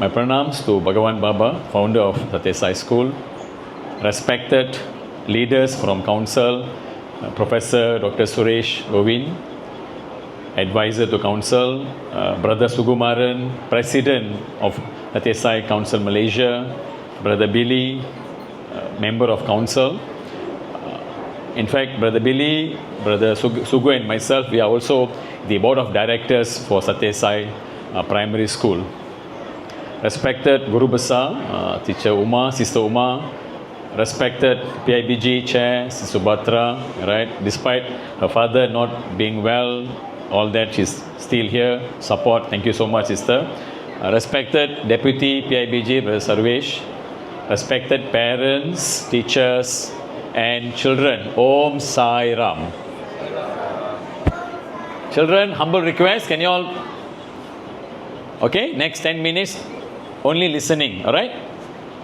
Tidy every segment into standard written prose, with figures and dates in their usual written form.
My pranams to Bhagavan Baba, founder of Sathya Sai School, respected leaders from council, Professor Dr. Suresh Govin, advisor to council, Brother Sugumaran, president of Sathya Sai Council Malaysia, Brother Billy, member of council. In fact, Brother Billy, Brother Sugu and myself, we are also the board of directors for Sathya Sai Primary School. Respected Guru Besar, Teacher Uma, Sister Uma, respected PIBG Chair, Sister Subhatra, right? Despite her father not being well, all that, she's still here, support, thank you so much, Sister. Respected Deputy PIBG, Brother Sarvesh, respected parents, teachers, and children, Om Sai Ram. Children, humble request, can you all, okay, next 10 minutes, only listening, alright?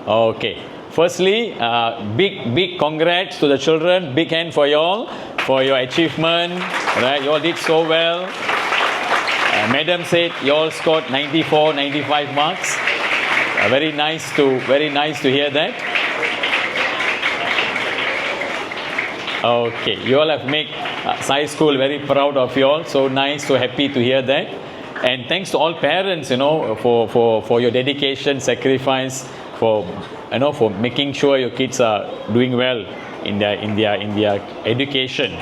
Okay. Firstly, big congrats to the children, big hand for you all, for your achievement, right? You all did so well. Madam said you all scored 94, 95 marks. Very nice to hear that. Okay, you all have made Sai School very proud of you all. So nice, so happy to hear that. And thanks to all parents, for your dedication, sacrifice, for making sure your kids are doing well in their education.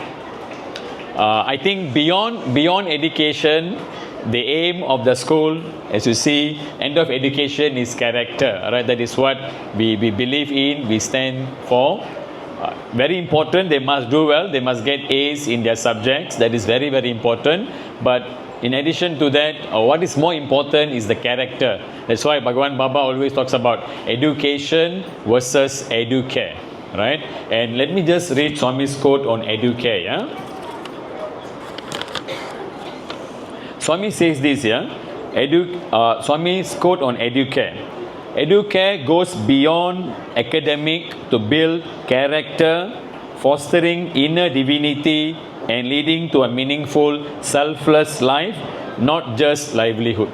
I think beyond education, the aim of the school, as you see, end of education is character. Right? That is what we believe in. We stand for. Very important. They must do well. They must get A's in their subjects. That is very, very important. But in addition to that, what is more important is the character. That's why Bhagavan Baba always talks about education versus educare, right? And let me just read Swami's quote on educare. Yeah? Swami says this, yeah? Swami's quote on educare. Educare goes beyond academic to build character, fostering inner divinity, and leading to a meaningful, selfless life, not just livelihood.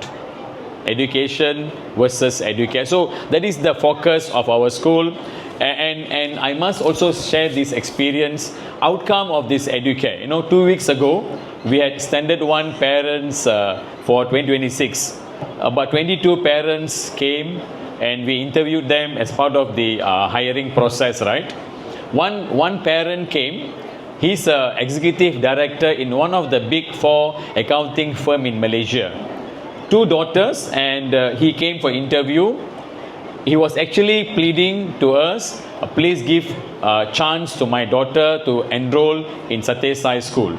Education versus educare. So that is the focus of our school. And I must also share this experience, outcome of this educare. 2 weeks ago, we had Standard 1 parents for 2026. About 22 parents came and we interviewed them as part of the hiring process, right? One parent came. He's an executive director in one of the big 4 accounting firm in Malaysia. 2 daughters, and he came for interview. He was actually pleading to us, please give a chance to my daughter to enroll in Sathya Sai School.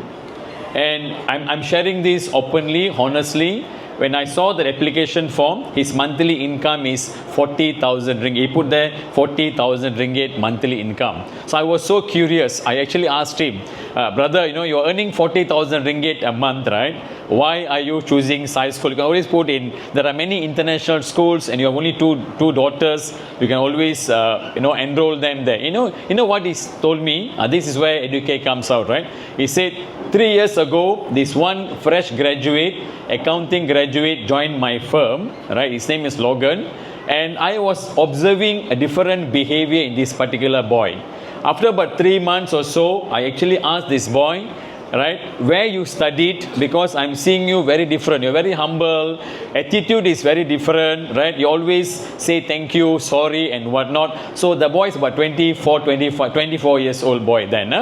And I'm sharing this openly, honestly. When I saw the application form, his monthly income is 40,000 ringgit. He put there 40,000 ringgit monthly income. So I was so curious. I actually asked him, brother, you're earning 40,000 ringgit a month, right? Why are you choosing Sai School? You can always put in, there are many international schools and you have only two daughters. You can always, enroll them there. You know what he told me? This is where educare comes out, right? He said, 3 years ago, this one fresh graduate, accounting graduate, joined my firm, right? His name is Logan, and I was observing a different behavior in this particular boy. After about 3 months or so, I actually asked this boy, right, where you studied, because I'm seeing you very different. You're very humble, attitude is very different, right? You always say thank you, sorry, and whatnot. So the boy is about 24 years old boy then.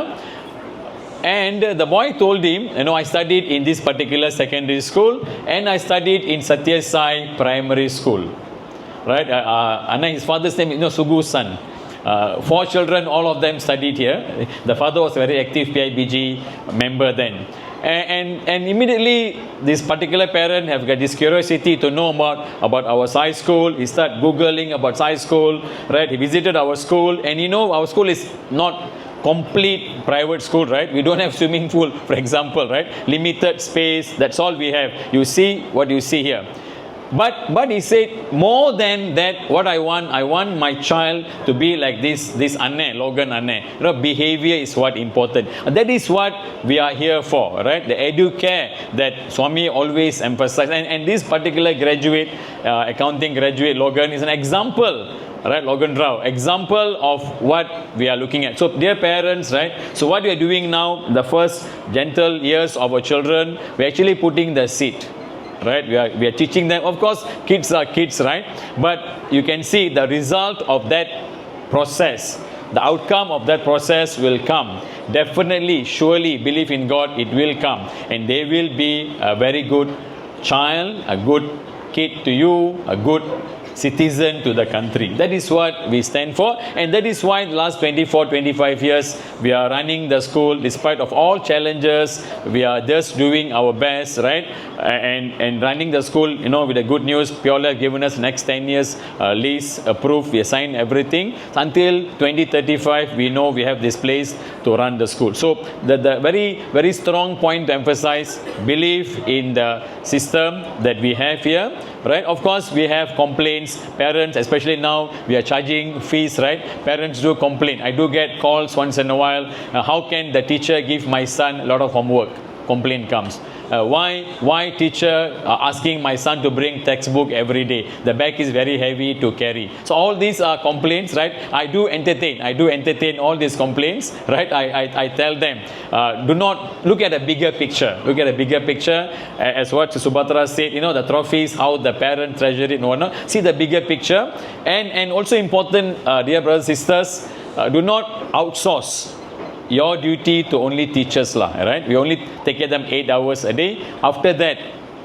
And the boy told him, I studied in this particular secondary school and I studied in Sathya Sai Primary School. Right? And his father's name is Sugu's son. 4 children, all of them studied here. The father was a very active PIBG member then. And immediately this particular parent have got this curiosity to know about our Sai School. He started Googling about Sai School. Right? He visited our school, and our school is not complete private school, right? We don't have swimming pool, for example, right? Limited space, that's all we have. You see what you see here. But he said, more than that, what I want my child to be like this Anne, Logan Anne. You know, behavior is what important. And that is what we are here for, right? The educare that Swami always emphasized. And this particular graduate, accounting graduate, Logan, is an example. Right, Logan Rao, example of what we are looking at. So, dear parents, right, so what we are doing now, the first gentle years of our children, we are actually putting the seed. Right, we are teaching them. Of course, kids are kids, right? But you can see the result of that process. The outcome of that process will come. Definitely, surely, believe in God, it will come. And they will be a very good child, a good kid to you, a good citizen to the country. That is what we stand for, and that is why the last 24-25 years we are running the school despite of all challenges. We are just doing our best, right? And running the school, you know, with the good news, Piola have given us next 10 years lease approved. We assigned everything. So until 2035, we know we have this place to run the school. So the very, very strong point to emphasize, believe in the system that we have here, right? Of course, we have complaints. Parents, especially now, we are charging fees, right? Parents do complain. I do get calls once in a while. How can the teacher give my son a lot of homework? Complaint comes. Why teacher asking my son to bring textbook every day? The bag is very heavy to carry. So all these are complaints, right? I do entertain all these complaints, right? I tell them, do not look at a bigger picture. Look at a bigger picture, as what Subhatra said, you know, the trophies, how the parent treasure it, no. See the bigger picture. And also important, dear brothers and sisters, do not outsource your duty to only teachers, right? We only take care of them 8 hours a day. After that,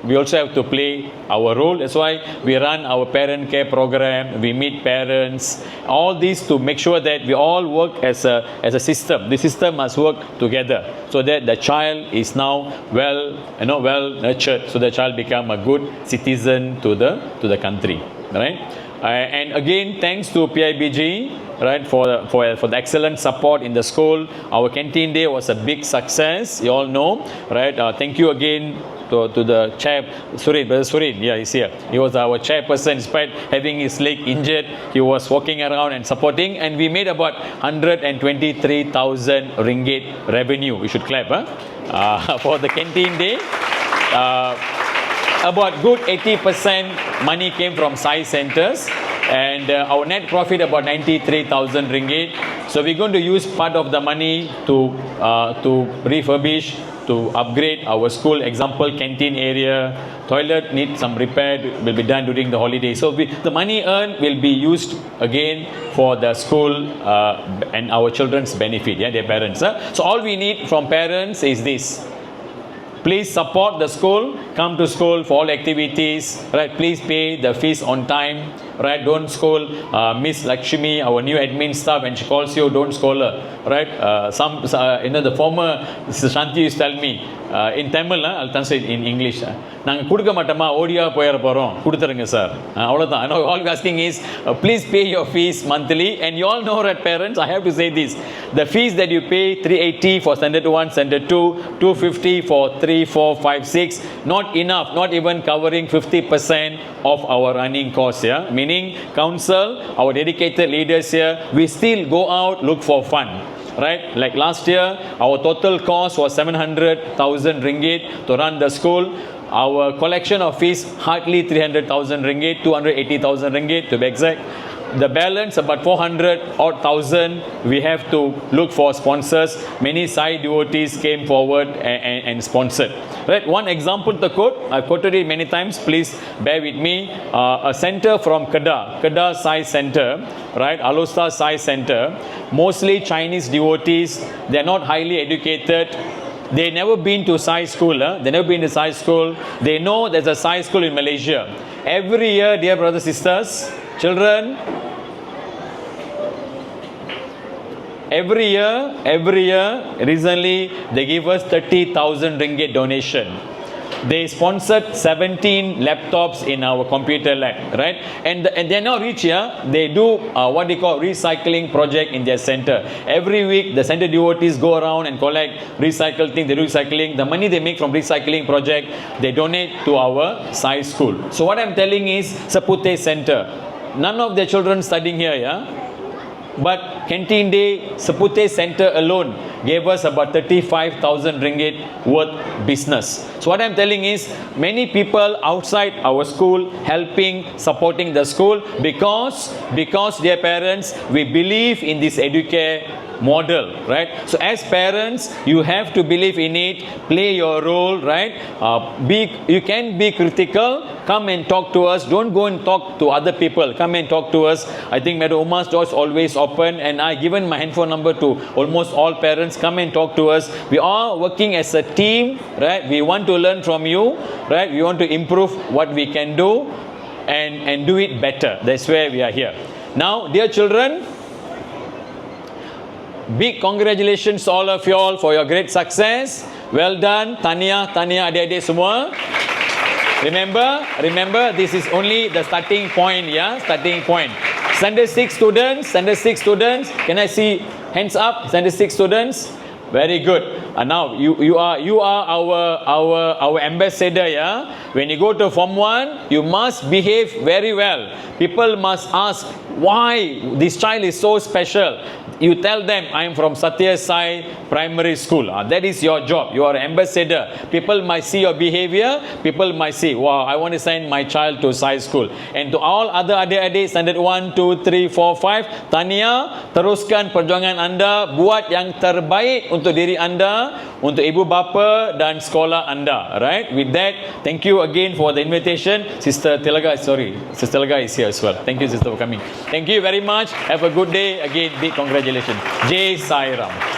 we also have to play our role. That's why we run our parent care program. We meet parents. All these to make sure that we all work as a system. The system must work together so that the child is now well nurtured. So the child become a good citizen to the country, right? And again, thanks to PIBG, right, for the excellent support in the school. Our canteen day was a big success. You all know, right? Thank you again to the chair, Surin, Brother Surin. Yeah, he's here. He was our chairperson. Despite having his leg injured, he was walking around and supporting. And we made about 123,000 ringgit revenue. We should clap, for the canteen day. About good 80% money came from Sai centers, and our net profit about 93,000 ringgit. So we're going to use part of the money to refurbish, to upgrade our school. Example, canteen area, toilet needs some repair, will be done during the holiday. So the money earned will be used again for the school and our children's benefit, their parents. So all we need from parents is this. Please support the school, come to school for all activities, right? Please pay the fees on time, right? Don't scold Miss Lakshmi, our new admin staff, when she calls you, don't scold her, right? The former Mr. Shanti used to tell me, in Tamil, I'll translate in English. நாங்கள் கொடுக்க மாட்டோமா ஓடியா போயிட போகிறோம் கொடுத்துருங்க sir அவ்வளோதான். All we're asking is please pay your fees monthly, and you all know that parents, I have to say this, the fees that you pay 380 for standard 1, standard 2, 250 for 3, 4, 5, 6, not enough, not even covering 50% of our running costs, meaning council, our dedicated leaders here, we still go out, look for fun. Right, like last year, our total cost was 700,000 ringgit to run the school. Our collection of fees hardly 300,000 ringgit, 280,000 ringgit to be exact. The balance about 400,000. We have to look for sponsors. Many side devotees came forward and sponsored. Right, one example to quote. I've quoted it many times. Please bear with me. A center from Kedah Sai Center, right? Alosta Sai Center. Mostly Chinese devotees. They're not highly educated. They never been to Sai school. They never been to Sai school. They know there's a Sai school in Malaysia. Every year, dear brothers, sisters, children, every year, recently, they give us 30,000 ringgit donation. They sponsored 17 laptops in our computer lab, right? And they're now rich here. They do what they call recycling project in their center. Every week, the center devotees go around and collect recycle things. They do recycling. The money they make from recycling project, they donate to our Sai school. So what I'm telling is, Sapute Center. None of their children studying here, yeah? But Canteen Day, Sapute Center alone gave us about 35,000 ringgit worth business. So what I'm telling is, many people outside our school helping, supporting the school because their parents, we believe in this educare model, right? So as parents, you have to believe in it, play your role, right? You can be critical, come and talk to us. Don't go and talk to other people. Come and talk to us. I think Madam Uma's door is always open, and I given my handphone number to almost all parents. Come and talk to us. We are working as a team, right? We want to learn from you, right? We want to improve what we can do and do it better. That's where we are here. Now, dear children, big congratulations all of you all for your great success. Well done, Tania, adik-adik semua. Remember, this is only the starting point, yeah? Starting point. Standard 6 students, can I see hands up? Standard 6 students, very good. Now you are our ambassador, yeah? When you go to Form 1, you must behave very well. People must ask why this child is so special. You tell them, I am from Sathya Sai Primary School. That is your job. You are an ambassador. People might see your behavior. People might see, wow, I want to send my child to Sai School. And to all other adik-adik, standard 1, 2, 3, 4, 5, Tania, teruskan perjuangan anda. Buat yang terbaik untuk diri anda, untuk ibu bapa dan sekolah anda. Right? With that, thank you again for the invitation. Sister Tilaga is here as well. Thank you, sister, for coming. Thank you very much. Have a good day. Again, big congratulations. Jai Sai Ram.